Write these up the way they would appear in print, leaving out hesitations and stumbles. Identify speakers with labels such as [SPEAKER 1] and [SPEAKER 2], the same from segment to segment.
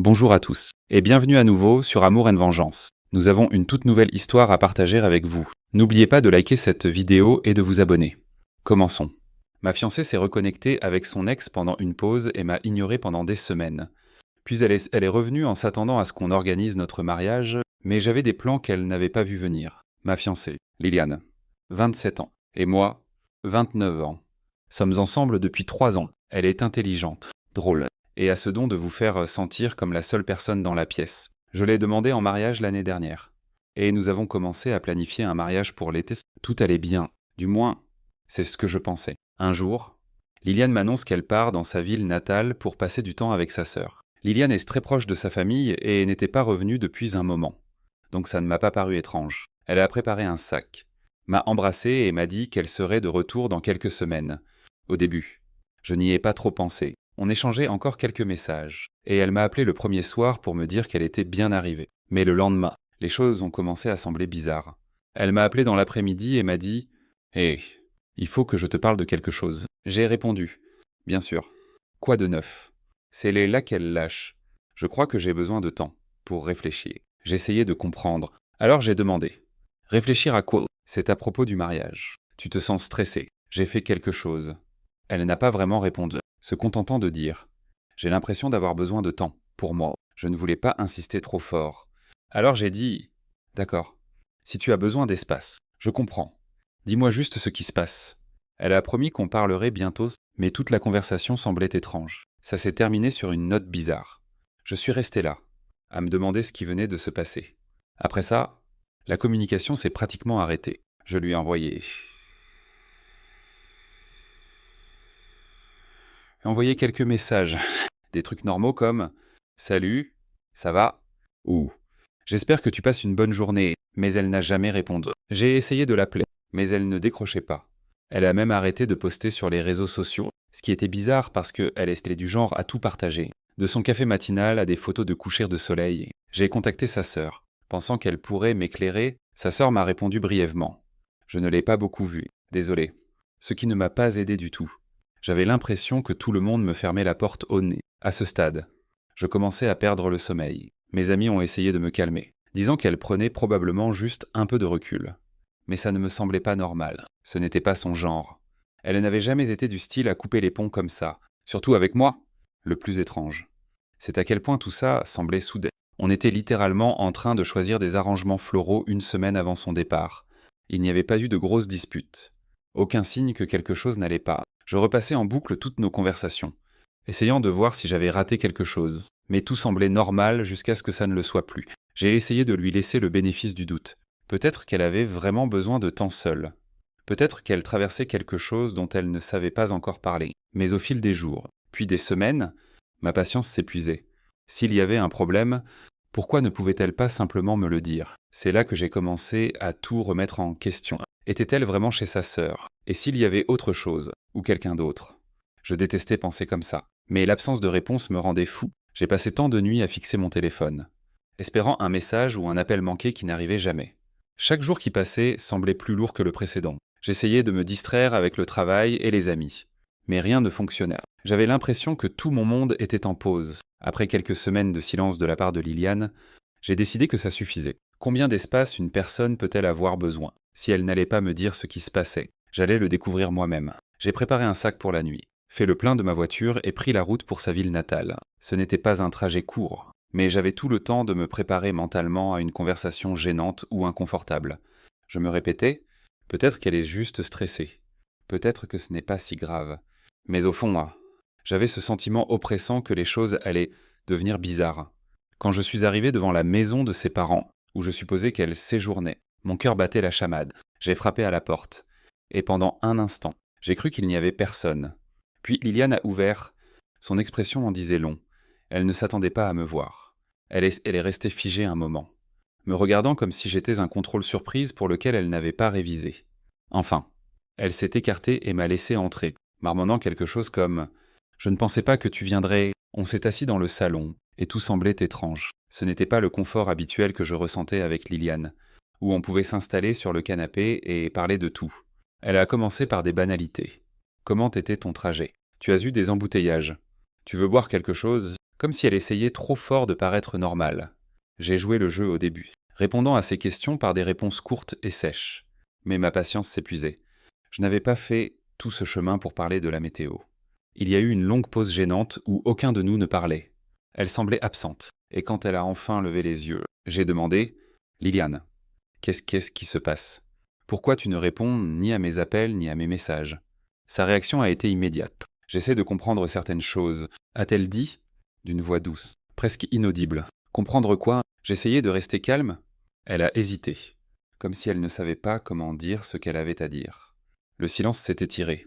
[SPEAKER 1] Bonjour à tous, et bienvenue à nouveau sur Amour and Vengeance. Nous avons une toute nouvelle histoire à partager avec vous. N'oubliez pas de liker cette vidéo et de vous abonner. Commençons. Ma fiancée s'est reconnectée avec son ex pendant une pause et m'a ignoré pendant des semaines. Puis elle est revenue en s'attendant à ce qu'on organise notre mariage, mais j'avais des plans qu'elle n'avait pas vu venir. Ma fiancée, Liliane, 27 ans, et moi, 29 ans. Sommes ensemble depuis 3 ans. Elle est intelligente, drôle, et a ce don de vous faire sentir comme la seule personne dans la pièce. Je l'ai demandé en mariage l'année dernière. Et nous avons commencé à planifier un mariage pour l'été. Tout allait bien. Du moins, c'est ce que je pensais. Un jour, Liliane m'annonce qu'elle part dans sa ville natale pour passer du temps avec sa sœur. Liliane est très proche de sa famille et n'était pas revenue depuis un moment. Donc ça ne m'a pas paru étrange. Elle a préparé un sac, m'a embrassé et m'a dit qu'elle serait de retour dans quelques semaines. Au début, je n'y ai pas trop pensé. On échangeait encore quelques messages, et elle m'a appelé le premier soir pour me dire qu'elle était bien arrivée. Mais le lendemain, les choses ont commencé à sembler bizarres. Elle m'a appelé dans l'après-midi et m'a dit « Hé, il faut que je te parle de quelque chose. » J'ai répondu « Bien sûr. Quoi de neuf ?» C'est les là qu'elle lâche. Je crois que j'ai besoin de temps pour réfléchir. J'essayais de comprendre. Alors j'ai demandé « Réfléchir à quoi ?» C'est à propos du mariage. Tu te sens stressé. J'ai fait quelque chose. Elle n'a pas vraiment répondu, se contentant de dire « J'ai l'impression d'avoir besoin de temps, pour moi. » Je ne voulais pas insister trop fort. Alors j'ai dit « D'accord, si tu as besoin d'espace, je comprends. Dis-moi juste ce qui se passe. » Elle a promis qu'on parlerait bientôt, mais toute la conversation semblait étrange. Ça s'est terminé sur une note bizarre. Je suis resté là, à me demander ce qui venait de se passer. Après ça, la communication s'est pratiquement arrêtée. Je lui ai envoyé quelques messages. Des trucs normaux comme « Salut, ça va ?» ou « J'espère que tu passes une bonne journée », mais elle n'a jamais répondu. J'ai essayé de l'appeler, mais elle ne décrochait pas. Elle a même arrêté de poster sur les réseaux sociaux, ce qui était bizarre parce qu'elle était du genre à tout partager. De son café matinal à des photos de coucher de soleil. J'ai contacté sa sœur. Pensant qu'elle pourrait m'éclairer, sa sœur m'a répondu brièvement. Je ne l'ai pas beaucoup vue, désolé. Ce qui ne m'a pas aidé du tout. J'avais l'impression que tout le monde me fermait la porte au nez. À ce stade, je commençais à perdre le sommeil. Mes amis ont essayé de me calmer, disant qu'elle prenait probablement juste un peu de recul. Mais ça ne me semblait pas normal. Ce n'était pas son genre. Elle n'avait jamais été du style à couper les ponts comme ça, surtout avec moi. Le plus étrange, c'est à quel point tout ça semblait soudain. On était littéralement en train de choisir des arrangements floraux une semaine avant son départ. Il n'y avait pas eu de grosses disputes. Aucun signe que quelque chose n'allait pas. Je repassais en boucle toutes nos conversations, essayant de voir si j'avais raté quelque chose. Mais tout semblait normal jusqu'à ce que ça ne le soit plus. J'ai essayé de lui laisser le bénéfice du doute. Peut-être qu'elle avait vraiment besoin de temps seule. Peut-être qu'elle traversait quelque chose dont elle ne savait pas encore parler. Mais au fil des jours, puis des semaines, ma patience s'épuisait. S'il y avait un problème, pourquoi ne pouvait-elle pas simplement me le dire? C'est là que j'ai commencé à tout remettre en question. Était-elle vraiment chez sa sœur? Et s'il y avait autre chose, ou quelqu'un d'autre? Je détestais penser comme ça. Mais l'absence de réponse me rendait fou. J'ai passé tant de nuits à fixer mon téléphone, espérant un message ou un appel manqué qui n'arrivait jamais. Chaque jour qui passait semblait plus lourd que le précédent. J'essayais de me distraire avec le travail et les amis. Mais rien ne fonctionnait. J'avais l'impression que tout mon monde était en pause. Après quelques semaines de silence de la part de Liliane, j'ai décidé que ça suffisait. Combien d'espace une personne peut-elle avoir besoin? Si elle n'allait pas me dire ce qui se passait, j'allais le découvrir moi-même. J'ai préparé un sac pour la nuit, fait le plein de ma voiture et pris la route pour sa ville natale. Ce n'était pas un trajet court, mais j'avais tout le temps de me préparer mentalement à une conversation gênante ou inconfortable. Je me répétais, peut-être qu'elle est juste stressée. Peut-être que ce n'est pas si grave. Mais au fond, j'avais ce sentiment oppressant que les choses allaient devenir bizarres. Quand je suis arrivé devant la maison de ses parents, où je supposais qu'elle séjournait, mon cœur battait la chamade. J'ai frappé à la porte. Et pendant un instant, j'ai cru qu'il n'y avait personne. Puis Liliane a ouvert. Son expression en disait long. Elle ne s'attendait pas à me voir. Elle est restée figée un moment, me regardant comme si j'étais un contrôle surprise pour lequel elle n'avait pas révisé. Enfin, elle s'est écartée et m'a laissé entrer, marmonnant quelque chose comme « Je ne pensais pas que tu viendrais ». On s'est assis dans le salon, et tout semblait étrange. Ce n'était pas le confort habituel que je ressentais avec Liliane, où on pouvait s'installer sur le canapé et parler de tout. Elle a commencé par des banalités. Comment était ton trajet? Tu as eu des embouteillages. Tu veux boire quelque chose? comme si elle essayait trop fort de paraître normale. J'ai joué le jeu au début, répondant à ses questions par des réponses courtes et sèches. Mais ma patience s'épuisait. Je n'avais pas fait tout ce chemin pour parler de la météo. Il y a eu une longue pause gênante où aucun de nous ne parlait. Elle semblait absente, et quand elle a enfin levé les yeux, j'ai demandé « Liliane, qu'est-ce qui se passe ? Pourquoi tu ne réponds ni à mes appels ni à mes messages ?» Sa réaction a été immédiate. J'essaie de comprendre certaines choses. A-t-elle dit ? D'une voix douce, presque inaudible. Comprendre quoi ? J'essayais de rester calme. Elle a hésité, comme si elle ne savait pas comment dire ce qu'elle avait à dire. Le silence s'est étiré,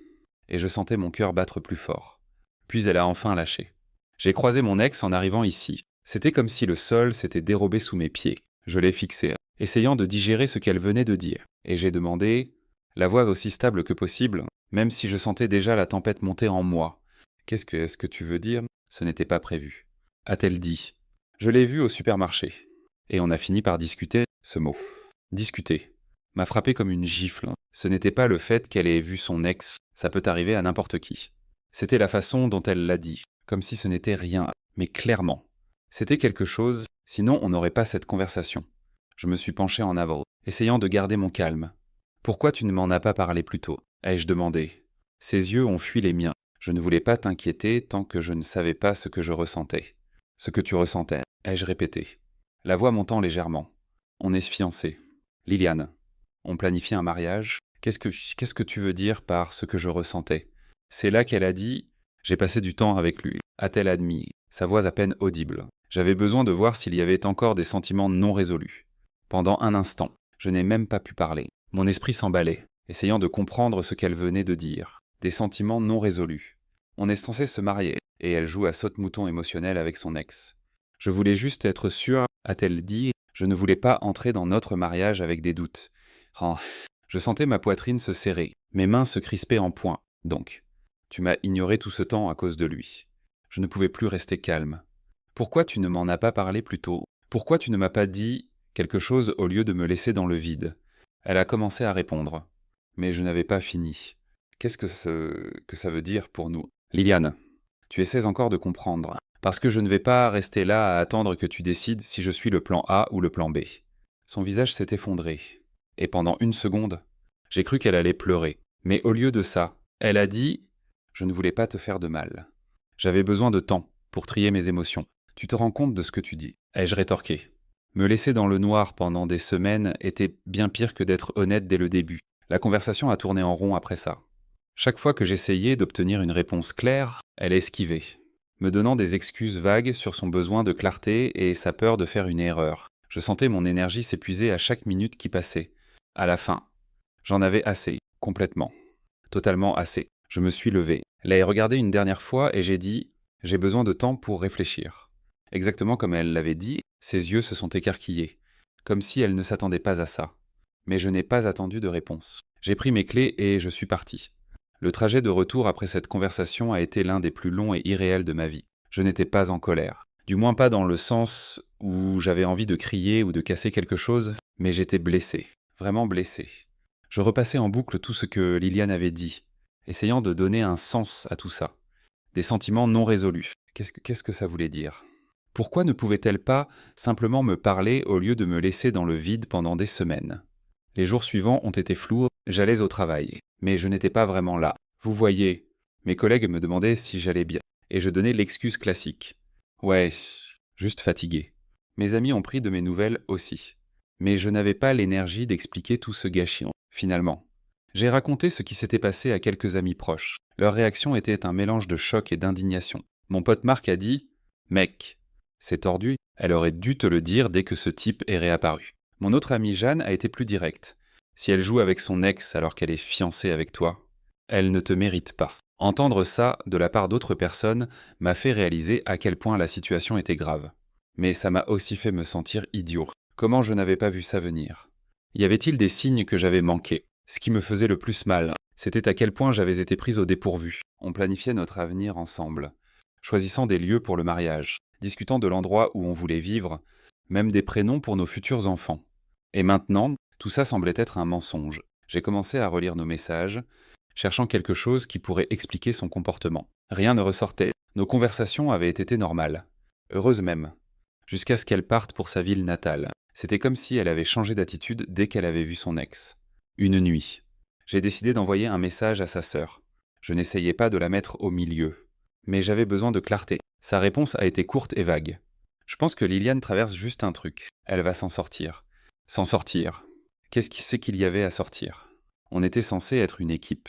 [SPEAKER 1] et je sentais mon cœur battre plus fort. Puis elle a enfin lâché. J'ai croisé mon ex en arrivant ici. C'était comme si le sol s'était dérobé sous mes pieds. Je l'ai fixé, essayant de digérer ce qu'elle venait de dire. Et j'ai demandé, la voix aussi stable que possible, même si je sentais déjà la tempête monter en moi. « Qu'est-ce que tu veux dire ? » Ce n'était pas prévu. A-t-elle dit ? Je l'ai vue au supermarché. Et on a fini par discuter, ce mot. Discuter m'a frappé comme une gifle. Ce n'était pas le fait qu'elle ait vu son ex, ça peut arriver à n'importe qui. C'était la façon dont elle l'a dit, comme si ce n'était rien, mais clairement. C'était quelque chose, sinon on n'aurait pas cette conversation. Je me suis penché en avant, essayant de garder mon calme. « Pourquoi tu ne m'en as pas parlé plus tôt ?» ai-je demandé. Ses yeux ont fui les miens. Je ne voulais pas t'inquiéter tant que je ne savais pas ce que je ressentais. « Ce que tu ressentais ?» ai-je répété, la voix montant légèrement. On est fiancés. Liliane, on planifie un mariage. Qu'est-ce que tu veux dire par ce que je ressentais ? C'est là qu'elle a dit « J'ai passé du temps avec lui », a-t-elle admis, sa voix à peine audible. J'avais besoin de voir s'il y avait encore des sentiments non résolus. Pendant un instant, je n'ai même pas pu parler. Mon esprit s'emballait, essayant de comprendre ce qu'elle venait de dire. Des sentiments non résolus. On est censé se marier, et elle joue à saute-mouton émotionnel avec son ex. Je voulais juste être sûre, a-t-elle dit, je ne voulais pas entrer dans notre mariage avec des doutes. Oh, je sentais ma poitrine se serrer, mes mains se crisper en poing. Donc, tu m'as ignoré tout ce temps à cause de lui. Je ne pouvais plus rester calme. Pourquoi tu ne m'en as pas parlé plus tôt ? Pourquoi tu ne m'as pas dit quelque chose au lieu de me laisser dans le vide ? Elle a commencé à répondre. Mais je n'avais pas fini. Qu'est-ce que ça veut dire pour nous ? Liliane, tu essaies encore de comprendre. Parce que je ne vais pas rester là à attendre que tu décides si je suis le plan A ou le plan B. Son visage s'est effondré. Et pendant une seconde, j'ai cru qu'elle allait pleurer. Mais au lieu de ça, elle a dit « Je ne voulais pas te faire de mal. J'avais besoin de temps pour trier mes émotions. Tu te rends compte de ce que tu dis ?» ai-je rétorqué. Me laisser dans le noir pendant des semaines était bien pire que d'être honnête dès le début. La conversation a tourné en rond après ça. Chaque fois que j'essayais d'obtenir une réponse claire, elle esquivait, me donnant des excuses vagues sur son besoin de clarté et sa peur de faire une erreur. Je sentais mon énergie s'épuiser à chaque minute qui passait. À la fin, j'en avais assez, complètement. Totalement assez. Je me suis levé, l'ai regardée une dernière fois et j'ai dit « J'ai besoin de temps pour réfléchir ». Exactement comme elle l'avait dit, ses yeux se sont écarquillés, comme si elle ne s'attendait pas à ça. Mais je n'ai pas attendu de réponse. J'ai pris mes clés et je suis parti. Le trajet de retour après cette conversation a été l'un des plus longs et irréels de ma vie. Je n'étais pas en colère. Du moins pas dans le sens où j'avais envie de crier ou de casser quelque chose, mais j'étais blessé. Vraiment blessé. Je repassais en boucle tout ce que Liliane avait dit, essayant de donner un sens à tout ça. Des sentiments non résolus. Qu'est-ce que ça voulait dire ? Pourquoi ne pouvait-elle pas simplement me parler au lieu de me laisser dans le vide pendant des semaines ? Les jours suivants ont été flous, j'allais au travail, mais je n'étais pas vraiment là. Vous voyez, mes collègues me demandaient si j'allais bien, et je donnais l'excuse classique. Ouais, juste fatigué. Mes amis ont pris de mes nouvelles aussi. Mais je n'avais pas l'énergie d'expliquer tout ce gâchis, finalement. J'ai raconté ce qui s'était passé à quelques amis proches. Leur réaction était un mélange de choc et d'indignation. Mon pote Marc a dit « Mec, c'est tordu, elle aurait dû te le dire dès que ce type est réapparu. » Mon autre amie Jeanne a été plus directe. Si elle joue avec son ex alors qu'elle est fiancée avec toi, elle ne te mérite pas. Entendre ça de la part d'autres personnes m'a fait réaliser à quel point la situation était grave. Mais ça m'a aussi fait me sentir idiot. Comment je n'avais pas vu ça venir ? Y avait-il des signes que j'avais manqués ? Ce qui me faisait le plus mal, c'était à quel point j'avais été prise au dépourvu. On planifiait notre avenir ensemble, choisissant des lieux pour le mariage, discutant de l'endroit où on voulait vivre, même des prénoms pour nos futurs enfants. Et maintenant, tout ça semblait être un mensonge. J'ai commencé à relire nos messages, cherchant quelque chose qui pourrait expliquer son comportement. Rien ne ressortait. Nos conversations avaient été normales. heureuse même, jusqu'à ce qu'elle parte pour sa ville natale. C'était comme si elle avait changé d'attitude dès qu'elle avait vu son ex. Une nuit, j'ai décidé d'envoyer un message à sa sœur. Je n'essayais pas de la mettre au milieu, mais j'avais besoin de clarté. Sa réponse a été courte et vague. Je pense que Liliane traverse juste un truc. Elle va s'en sortir. S'en sortir. Qu'est-ce qui c'est qu'il y avait à sortir? On était censé être une équipe.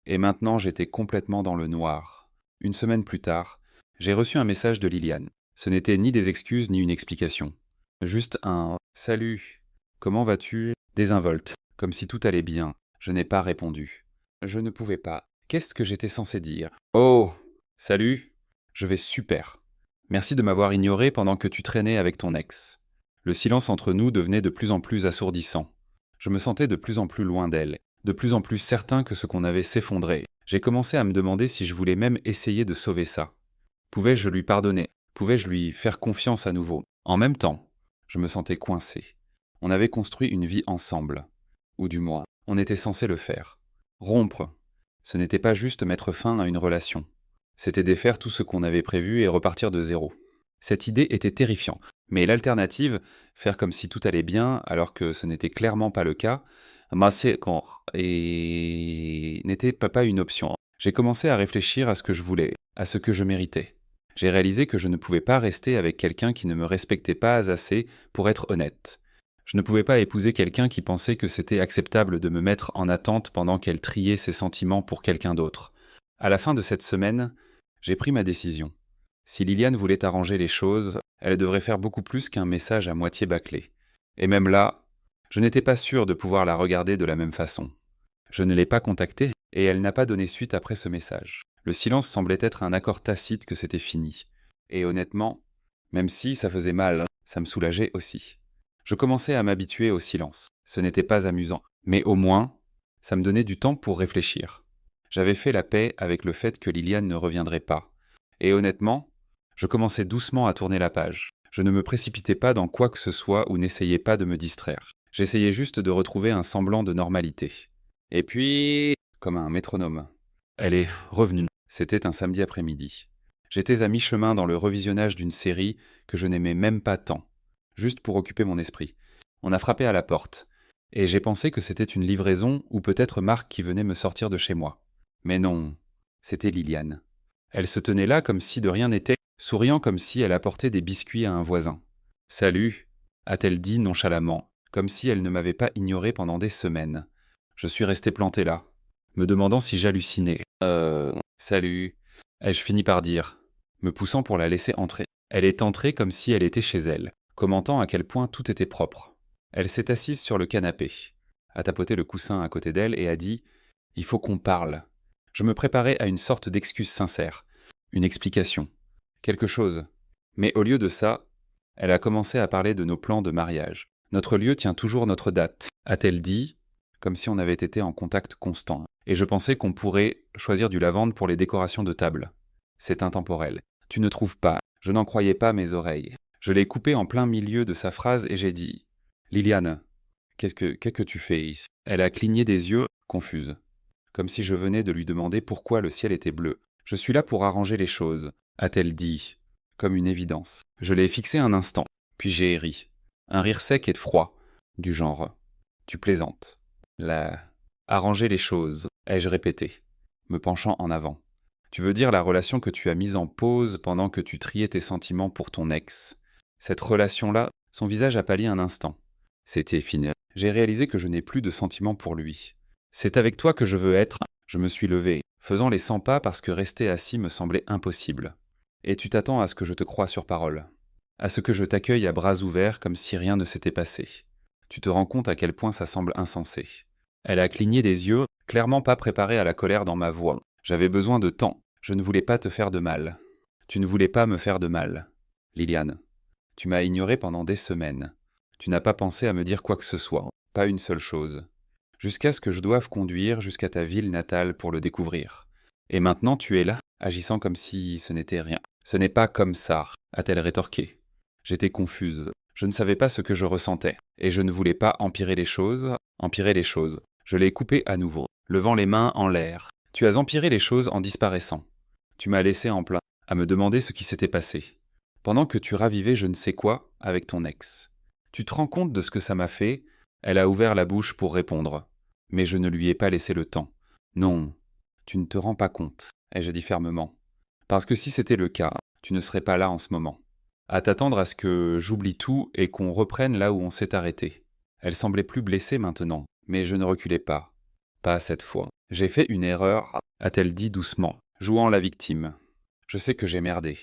[SPEAKER 1] Et maintenant, j'étais complètement dans le noir. Une semaine plus tard, j'ai reçu un message de Liliane. Ce n'était ni des excuses ni une explication. Juste un « Salut, comment vas-tu ?» désinvolte, comme si tout allait bien. Je n'ai pas répondu. Je ne pouvais pas. Qu'est-ce que j'étais censé dire? Oh, salut, je vais super. Merci de m'avoir ignoré pendant que tu traînais avec ton ex. Le silence entre nous devenait de plus en plus assourdissant. Je me sentais de plus en plus loin d'elle, de plus en plus certain que ce qu'on avait s'effondrait. J'ai commencé à me demander si je voulais même essayer de sauver ça. Pouvais-je lui pardonner? Pouvais-je lui faire confiance à nouveau? En même temps, je me sentais coincé. On avait construit une vie ensemble. Ou du moins, on était censé le faire. Rompre. Ce n'était pas juste mettre fin à une relation. C'était défaire tout ce qu'on avait prévu et repartir de zéro. Cette idée était terrifiante. Mais l'alternative, faire comme si tout allait bien alors que ce n'était clairement pas le cas, n'était pas une option. J'ai commencé à réfléchir à ce que je voulais, à ce que je méritais. J'ai réalisé que je ne pouvais pas rester avec quelqu'un qui ne me respectait pas assez pour être honnête. Je ne pouvais pas épouser quelqu'un qui pensait que c'était acceptable de me mettre en attente pendant qu'elle triait ses sentiments pour quelqu'un d'autre. À la fin de cette semaine, j'ai pris ma décision. Si Liliane voulait arranger les choses, elle devrait faire beaucoup plus qu'un message à moitié bâclé. Et même là, je n'étais pas sûr de pouvoir la regarder de la même façon. Je ne l'ai pas contactée et elle n'a pas donné suite après ce message. Le silence semblait être un accord tacite que c'était fini. Et honnêtement, même si ça faisait mal, ça me soulageait aussi. Je commençais à m'habituer au silence. Ce n'était pas amusant, mais au moins, ça me donnait du temps pour réfléchir. J'avais fait la paix avec le fait que Liliane ne reviendrait pas. Et honnêtement, je commençais doucement à tourner la page. Je ne me précipitais pas dans quoi que ce soit ou n'essayais pas de me distraire. J'essayais juste de retrouver un semblant de normalité. Et puis, comme un métronome, elle est revenue. C'était un samedi après-midi. J'étais à mi-chemin dans le revisionnage d'une série que je n'aimais même pas tant, juste pour occuper mon esprit. On a frappé à la porte, et j'ai pensé que c'était une livraison ou peut-être Marc qui venait me sortir de chez moi. Mais non, c'était Liliane. Elle se tenait là comme si de rien n'était, souriant comme si elle apportait des biscuits à un voisin. « Salut », a-t-elle dit nonchalamment, comme si elle ne m'avait pas ignoré pendant des semaines. Je suis resté planté là, me demandant si j'hallucinais. Salut », ai-je fini par dire, me poussant pour la laisser entrer. Elle est entrée comme si elle était chez elle, commentant à quel point tout était propre. Elle s'est assise sur le canapé, a tapoté le coussin à côté d'elle et a dit « Il faut qu'on parle ». Je me préparais à une sorte d'excuse sincère, une explication, quelque chose. Mais au lieu de ça, elle a commencé à parler de nos plans de mariage. « Notre lieu tient toujours notre date », a-t-elle dit, comme si on avait été en contact constant. Et je pensais qu'on pourrait choisir du lavande pour les décorations de table. C'est intemporel. Tu ne trouves pas? Je n'en croyais pas mes oreilles. Je l'ai coupé en plein milieu de sa phrase et j'ai dit « Liliane, qu'est-ce que tu fais ici ?» Elle a cligné des yeux, confuse, comme si je venais de lui demander pourquoi le ciel était bleu. « Je suis là pour arranger les choses », a-t-elle dit, comme une évidence. Je l'ai fixé un instant, puis j'ai ri. Un rire sec et froid, du genre « Tu plaisantes ». La « arranger les choses », ai-je répété, me penchant en avant. Tu veux dire la relation que tu as mise en pause pendant que tu triais tes sentiments pour ton ex. Cette relation-là, son visage a pâli un instant. C'était fini. J'ai réalisé que je n'ai plus de sentiments pour lui. C'est avec toi que je veux être. Je me suis levé, faisant les 100 pas parce que rester assis me semblait impossible. Et tu t'attends à ce que je te croie sur parole. À ce que je t'accueille à bras ouverts comme si rien ne s'était passé. Tu te rends compte à quel point ça semble insensé. Elle a cligné des yeux, clairement pas préparée à la colère dans ma voix. J'avais besoin de temps. Je ne voulais pas te faire de mal. Tu ne voulais pas me faire de mal. Liliane, tu m'as ignoré pendant des semaines. Tu n'as pas pensé à me dire quoi que ce soit. Pas une seule chose. Jusqu'à ce que je doive conduire jusqu'à ta ville natale pour le découvrir. Et maintenant tu es là, agissant comme si ce n'était rien. Ce n'est pas comme ça, a-t-elle rétorqué. J'étais confuse. Je ne savais pas ce que je ressentais. Et je ne voulais pas empirer les choses. Je l'ai coupé à nouveau, levant les mains en l'air. Tu as empiré les choses en disparaissant. Tu m'as laissé en plein, à me demander ce qui s'était passé. pendant que tu ravivais je ne sais quoi avec ton ex. Tu te rends compte de ce que ça m'a fait? Elle a ouvert la bouche pour répondre. Mais je ne lui ai pas laissé le temps. Non, tu ne te rends pas compte, ai-je dit fermement. Parce que si c'était le cas, tu ne serais pas là en ce moment. À t'attendre à ce que j'oublie tout et qu'on reprenne là où on s'est arrêté. Elle semblait plus blessée maintenant, mais je ne reculais pas. Pas cette fois. J'ai fait une erreur, a-t-elle dit doucement, jouant la victime. Je sais que j'ai merdé.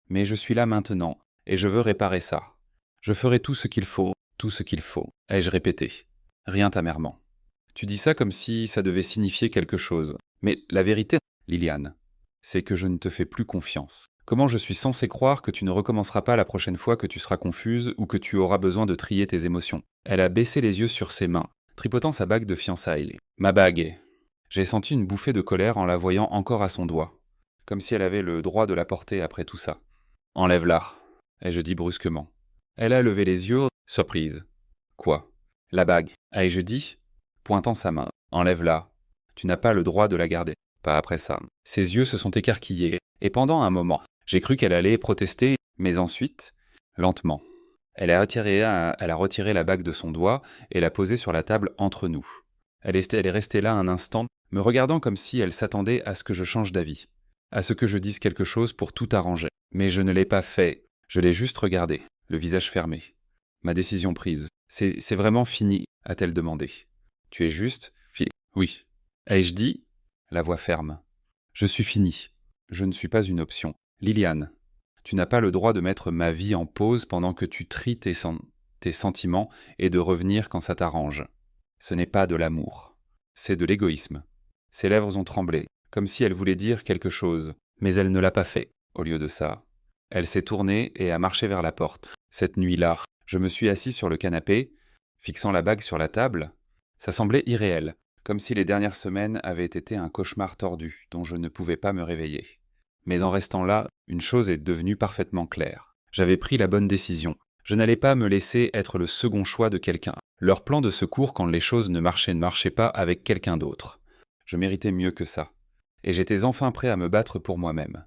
[SPEAKER 1] Mais je suis là maintenant, et je veux réparer ça. Je ferai tout ce qu'il faut, ai-je répété. Rien amèrement. Tu dis ça comme si ça devait signifier quelque chose. Mais la vérité, Liliane, c'est que je ne te fais plus confiance. Comment je suis censé croire que tu ne recommenceras pas la prochaine fois que tu seras confuse ou que tu auras besoin de trier tes émotions? Elle a baissé les yeux sur ses mains, tripotant sa bague de fiançailles. Ma bague. J'ai senti une bouffée de colère en la voyant encore à son doigt, comme si elle avait le droit de la porter après tout ça. Enlève-la, ai-je dit brusquement. Elle a levé les yeux, surprise. Quoi? La bague, ai-je dit, pointant sa main. Enlève-la. Tu n'as pas le droit de la garder. Pas après ça. Ses yeux se sont écarquillés, et pendant un moment, j'ai cru qu'elle allait protester, mais ensuite, lentement, elle a retiré la bague de son doigt et l'a posée sur la table entre nous. Elle est restée là un instant, me regardant comme si elle s'attendait à ce que je change d'avis, à ce que je dise quelque chose pour tout arranger. Mais je ne l'ai pas fait, je l'ai juste regardé, le visage fermé. Ma décision prise. C'est vraiment fini, a-t-elle demandé. Tu es juste? Oui. Ai-je dit? La voix ferme. Je suis fini. Je ne suis pas une option. Liliane, tu n'as pas le droit de mettre ma vie en pause pendant que tu tries tes sentiments et de revenir quand ça t'arrange. Ce n'est pas de l'amour. C'est de l'égoïsme. Ses lèvres ont tremblé, comme si elle voulait dire quelque chose, mais elle ne l'a pas fait. Au lieu de ça, elle s'est tournée et a marché vers la porte. Cette nuit-là, je me suis assis sur le canapé, fixant la bague sur la table. Ça semblait irréel, comme si les dernières semaines avaient été un cauchemar tordu dont je ne pouvais pas me réveiller. Mais en restant là, une chose est devenue parfaitement claire. J'avais pris la bonne décision. Je n'allais pas me laisser être le second choix de quelqu'un. Leur plan de secours quand les choses ne marchaient pas avec quelqu'un d'autre. Je méritais mieux que ça. Et j'étais enfin prêt à me battre pour moi-même.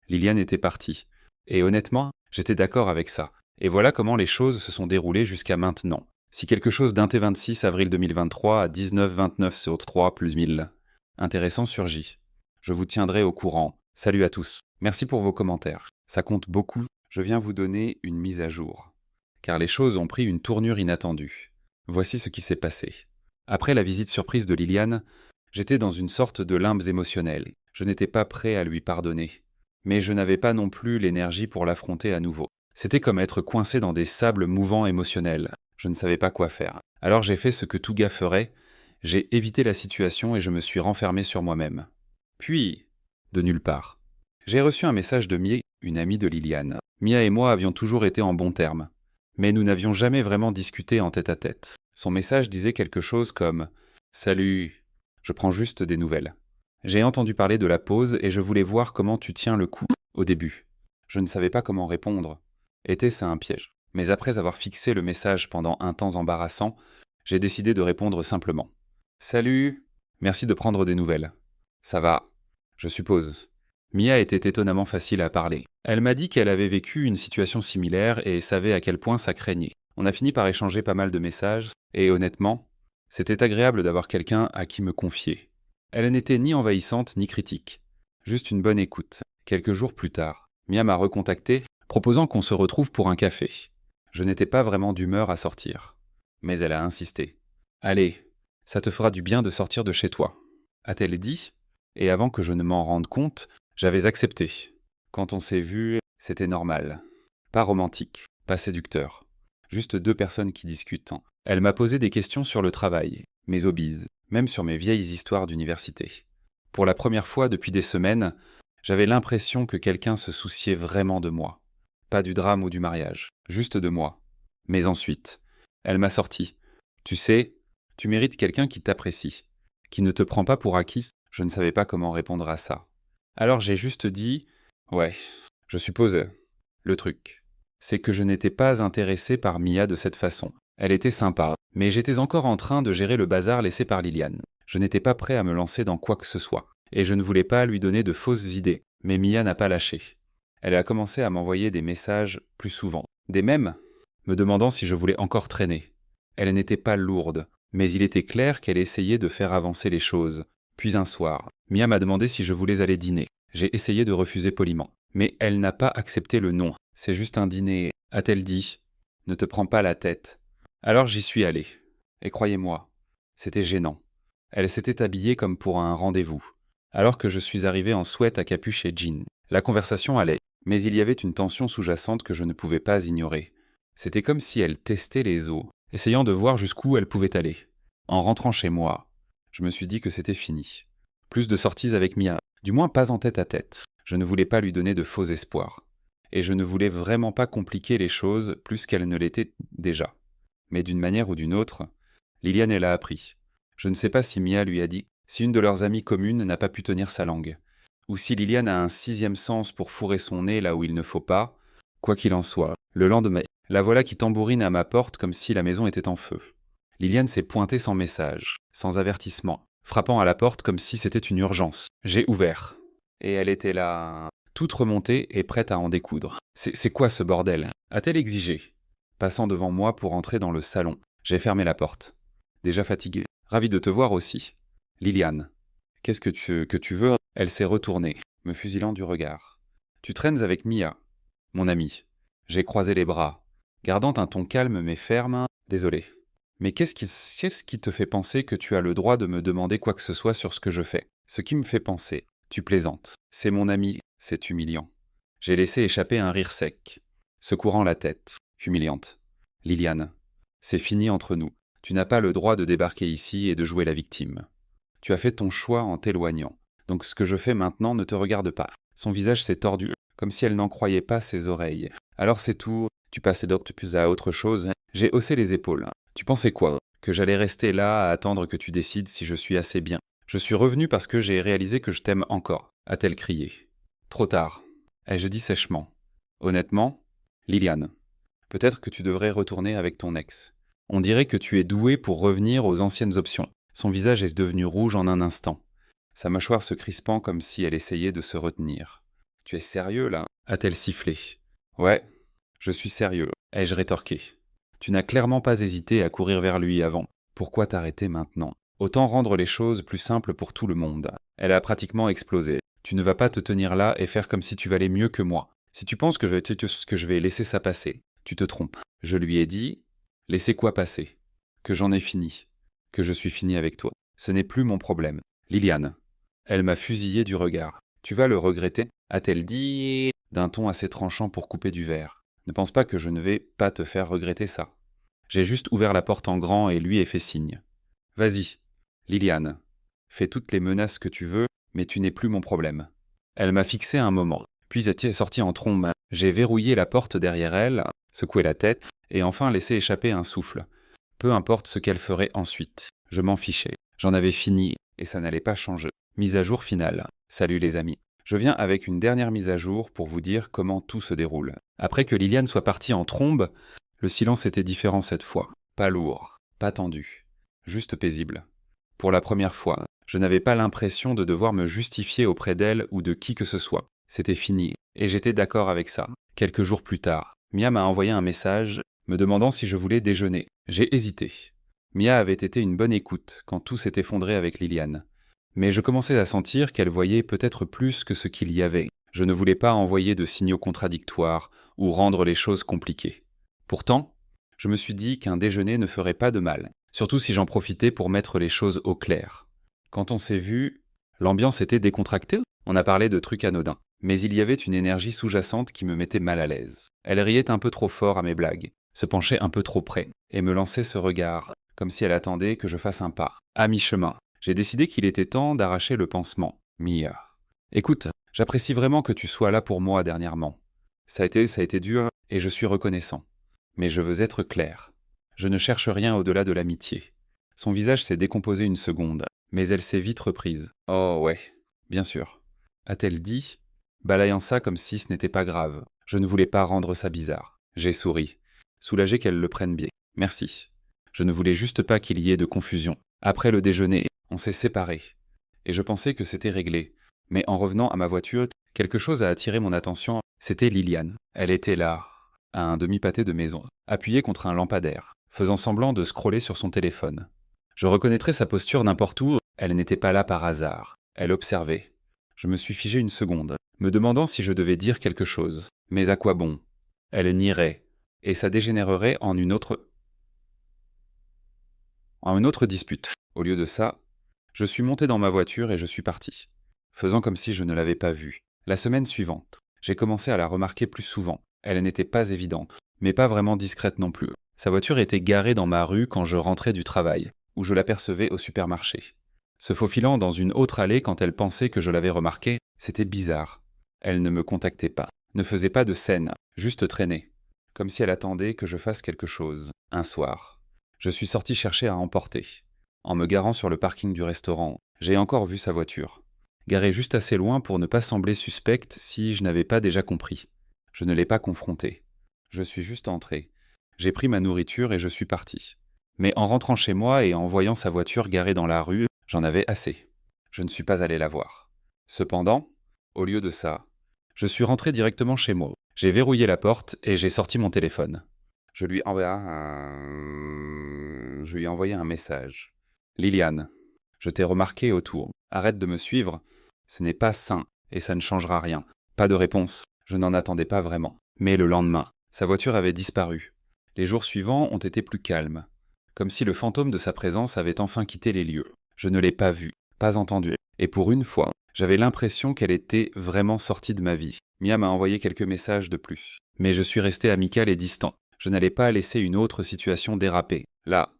[SPEAKER 1] Liliane était partie. Et honnêtement, j'étais d'accord avec ça. Et voilà comment les choses se sont déroulées jusqu'à maintenant. Si quelque chose d'un T26 avril 2023 à 19,29 sur 3 plus 1000. Intéressant surgit. Je vous tiendrai au courant. Salut à tous. Merci pour vos commentaires. Ça compte beaucoup. Je viens vous donner une mise à jour. Car les choses ont pris une tournure inattendue. Voici ce qui s'est passé. Après la visite surprise de Liliane, j'étais dans une sorte de limbes émotionnel. Je n'étais pas prêt à lui pardonner. Mais je n'avais pas non plus l'énergie pour l'affronter à nouveau. C'était comme être coincé dans des sables mouvants émotionnels. Je ne savais pas quoi faire. Alors j'ai fait ce que tout gars ferait. J'ai évité la situation et je me suis renfermé sur moi-même. Puis, de nulle part, j'ai reçu un message de Mia, une amie de Liliane. Mia et moi avions toujours été en bons termes. Mais nous n'avions jamais vraiment discuté en tête-à-tête. Son message disait quelque chose comme « Salut, je prends juste des nouvelles. J'ai entendu parler de la pause et je voulais voir comment tu tiens le coup au début. Je ne savais pas comment répondre. Était-ce un piège? Mais après avoir fixé le message pendant un temps embarrassant, j'ai décidé de répondre simplement. « Salut, merci de prendre des nouvelles. Ça va, je suppose. » Mia était étonnamment facile à parler. Elle m'a dit qu'elle avait vécu une situation similaire et savait à quel point ça craignait. On a fini par échanger pas mal de messages, et honnêtement, c'était agréable d'avoir quelqu'un à qui me confier. Elle n'était ni envahissante ni critique, juste une bonne écoute. Quelques jours plus tard, Mia m'a recontacté, proposant qu'on se retrouve pour un café. Je n'étais pas vraiment d'humeur à sortir. Mais elle a insisté. « Allez, ça te fera du bien de sortir de chez toi. » A-t-elle dit? Et avant que je ne m'en rende compte, j'avais accepté. Quand on s'est vu, c'était normal. Pas romantique, pas séducteur. Juste deux personnes qui discutent. Elle m'a posé des questions sur le travail, mes hobbies, même sur mes vieilles histoires d'université. Pour la première fois depuis des semaines, j'avais l'impression que quelqu'un se souciait vraiment de moi. Pas du drame ou du mariage, juste de moi. Mais ensuite, elle m'a sorti. Tu sais, tu mérites quelqu'un qui t'apprécie, qui ne te prend pas pour acquis. Je ne savais pas comment répondre à ça. Alors j'ai juste dit « Ouais, je suppose. » Le truc, c'est que je n'étais pas intéressé par Mia de cette façon. Elle était sympa, mais j'étais encore en train de gérer le bazar laissé par Liliane. Je n'étais pas prêt à me lancer dans quoi que ce soit, et je ne voulais pas lui donner de fausses idées, mais Mia n'a pas lâché. Elle a commencé à m'envoyer des messages plus souvent. Des mèmes, me demandant si je voulais encore traîner. Elle n'était pas lourde, mais il était clair qu'elle essayait de faire avancer les choses. Puis un soir, Mia m'a demandé si je voulais aller dîner. J'ai essayé de refuser poliment. Mais elle n'a pas accepté le non. C'est juste un dîner, a-t-elle dit. Ne te prends pas la tête. Alors j'y suis allé. Et croyez-moi, c'était gênant. Elle s'était habillée comme pour un rendez-vous. Alors que je suis arrivé en sweat à capuche et jean. La conversation allait, mais il y avait une tension sous-jacente que je ne pouvais pas ignorer. C'était comme si elle testait les eaux, essayant de voir jusqu'où elle pouvait aller. En rentrant chez moi, je me suis dit que c'était fini. Plus de sorties avec Mia, du moins pas en tête à tête. Je ne voulais pas lui donner de faux espoirs. Et je ne voulais vraiment pas compliquer les choses plus qu'elles ne l'étaient déjà. Mais d'une manière ou d'une autre, Liliane elle a appris. Je ne sais pas si Mia lui a dit, si une de leurs amies communes n'a pas pu tenir sa langue. Ou si Liliane a un sixième sens pour fourrer son nez là où il ne faut pas. Quoi qu'il en soit, le lendemain, la voilà qui tambourine à ma porte comme si la maison était en feu. Liliane s'est pointée sans message, sans avertissement, frappant à la porte comme si c'était une urgence. J'ai ouvert. Et elle était là, toute remontée et prête à en découdre. C'est quoi ce bordel? A-t-elle exigé? Passant devant moi pour entrer dans le salon, j'ai fermé la porte. Déjà fatiguée. Ravi de te voir aussi. Liliane. Qu'est-ce que tu veux? Elle s'est retournée, me fusilant du regard. Tu traînes avec Mia, mon amie. J'ai croisé les bras, gardant un ton calme mais ferme. Désolé. Mais qu'est-ce qui te fait penser que tu as le droit de me demander quoi que ce soit sur ce que je fais? Ce qui me fait penser. Tu plaisantes. C'est mon ami, c'est humiliant. J'ai laissé échapper un rire sec, secourant la tête, humiliante. Liliane, c'est fini entre nous. Tu n'as pas le droit de débarquer ici et de jouer la victime. Tu as fait ton choix en t'éloignant. Donc ce que je fais maintenant ne te regarde pas. Son visage s'est tordu, comme si elle n'en croyait pas ses oreilles. Alors c'est tout, tu passes donc plus à autre chose. J'ai haussé les épaules. Tu pensais quoi? Que j'allais rester là à attendre que tu décides si je suis assez bien. Je suis revenu parce que j'ai réalisé que je t'aime encore, a-t-elle crié. Trop tard, ai-je dit sèchement. Honnêtement, Liliane, peut-être que tu devrais retourner avec ton ex. On dirait que tu es douée pour revenir aux anciennes options. Son visage est devenu rouge en un instant, sa mâchoire se crispant comme si elle essayait de se retenir. Tu es sérieux là? A-t-elle sifflé. Ouais, je suis sérieux, ai-je rétorqué. Tu n'as clairement pas hésité à courir vers lui avant. Pourquoi t'arrêter maintenant? Autant rendre les choses plus simples pour tout le monde. Elle a pratiquement explosé. Tu ne vas pas te tenir là et faire comme si tu valais mieux que moi. Si tu penses que je vais laisser ça passer, tu te trompes. Je lui ai dit, laissez quoi passer? Que j'en ai fini. Que je suis fini avec toi. Ce n'est plus mon problème. Liliane. Elle m'a fusillé du regard. Tu vas le regretter, a-t-elle dit, d'un ton assez tranchant pour couper du verre. Ne pense pas que je ne vais pas te faire regretter ça. J'ai juste ouvert la porte en grand et lui ai fait signe. Vas-y, Liliane, fais toutes les menaces que tu veux, mais tu n'es plus mon problème. Elle m'a fixé un moment, puis est sortie en trombe. J'ai verrouillé la porte derrière elle, secoué la tête, et enfin laissé échapper un souffle. Peu importe ce qu'elle ferait ensuite. Je m'en fichais. J'en avais fini, et ça n'allait pas changer. Mise à jour finale. Salut les amis. Je viens avec une dernière mise à jour pour vous dire comment tout se déroule. Après que Liliane soit partie en trombe, le silence était différent cette fois. Pas lourd, pas tendu, juste paisible. Pour la première fois, je n'avais pas l'impression de devoir me justifier auprès d'elle ou de qui que ce soit. C'était fini, et j'étais d'accord avec ça. Quelques jours plus tard, Mia m'a envoyé un message me demandant si je voulais déjeuner. J'ai hésité. Mia avait été une bonne écoute quand tout s'est effondré avec Liliane. Mais je commençais à sentir qu'elle voyait peut-être plus que ce qu'il y avait. Je ne voulais pas envoyer de signaux contradictoires ou rendre les choses compliquées. Pourtant, je me suis dit qu'un déjeuner ne ferait pas de mal, surtout si j'en profitais pour mettre les choses au clair. Quand on s'est vu, l'ambiance était décontractée. On a parlé de trucs anodins. Mais il y avait une énergie sous-jacente qui me mettait mal à l'aise. Elle riait un peu trop fort à mes blagues, se penchait un peu trop près, et me lançait ce regard, comme si elle attendait que je fasse un pas. À mi-chemin, j'ai décidé qu'il était temps d'arracher le pansement. Mia. Écoute, j'apprécie vraiment que tu sois là pour moi dernièrement. Ça a été dur, et je suis reconnaissant. Mais je veux être clair. Je ne cherche rien au-delà de l'amitié. Son visage s'est décomposé une seconde, mais elle s'est vite reprise. Oh ouais, bien sûr. A-t-elle dit, balayant ça comme si ce n'était pas grave. Je ne voulais pas rendre ça bizarre. J'ai souri, soulagé qu'elle le prenne bien. Merci. Je ne voulais juste pas qu'il y ait de confusion. Après le déjeuner, on s'est séparés. Et je pensais que c'était réglé. Mais en revenant à ma voiture, quelque chose a attiré mon attention. C'était Liliane. Elle était là, à un demi-pâté de maison, appuyée contre un lampadaire, faisant semblant de scroller sur son téléphone. Je reconnaîtrais sa posture n'importe où, elle n'était pas là par hasard. Elle observait. Je me suis figé une seconde, me demandant si je devais dire quelque chose. Mais à quoi bon? Elle nierait, et ça dégénérerait en une autre dispute. Au lieu de ça, je suis monté dans ma voiture et je suis parti, faisant comme si je ne l'avais pas vue. La semaine suivante, j'ai commencé à la remarquer plus souvent. Elle n'était pas évidente, mais pas vraiment discrète non plus. Sa voiture était garée dans ma rue quand je rentrais du travail, ou je l'apercevais au supermarché. Se faufilant dans une autre allée quand elle pensait que je l'avais remarquée, c'était bizarre. Elle ne me contactait pas, ne faisait pas de scène, juste traînait, comme si elle attendait que je fasse quelque chose. Un soir, je suis sorti chercher à emporter. En me garant sur le parking du restaurant, j'ai encore vu sa voiture, garée juste assez loin pour ne pas sembler suspecte si je n'avais pas déjà compris. Je ne l'ai pas confrontée. Je suis juste entré. J'ai pris ma nourriture et je suis parti. Mais en rentrant chez moi et en voyant sa voiture garée dans la rue, j'en avais assez. Je ne suis pas allé la voir. Cependant, au lieu de ça, je suis rentré directement chez moi. J'ai verrouillé la porte et j'ai sorti mon téléphone. Je lui ai envoyé un message. Liliane, je t'ai remarqué autour. Arrête de me suivre. Ce n'est pas sain et ça ne changera rien. Pas de réponse. Je n'en attendais pas vraiment. Mais le lendemain, sa voiture avait disparu. Les jours suivants ont été plus calmes, comme si le fantôme de sa présence avait enfin quitté les lieux. Je ne l'ai pas vue, pas entendue, et pour une fois, j'avais l'impression qu'elle était vraiment sortie de ma vie. Mia m'a envoyé quelques messages de plus, mais je suis resté amical et distant. Je n'allais pas laisser une autre situation déraper. Là,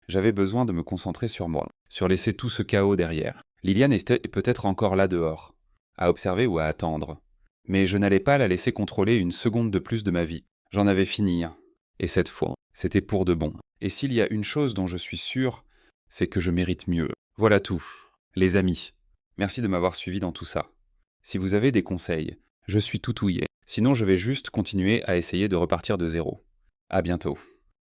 [SPEAKER 1] j'avais besoin de me concentrer sur moi, sur laisser tout ce chaos derrière. Liliane était peut-être encore là dehors, à observer ou à attendre. Mais je n'allais pas la laisser contrôler une seconde de plus de ma vie. J'en avais fini. Et cette fois, c'était pour de bon. Et s'il y a une chose dont je suis sûr, c'est que je mérite mieux. Voilà tout. Les amis, merci de m'avoir suivi dans tout ça. Si vous avez des conseils, je suis tout ouillé. Sinon, je vais juste continuer à essayer de repartir de zéro. À bientôt.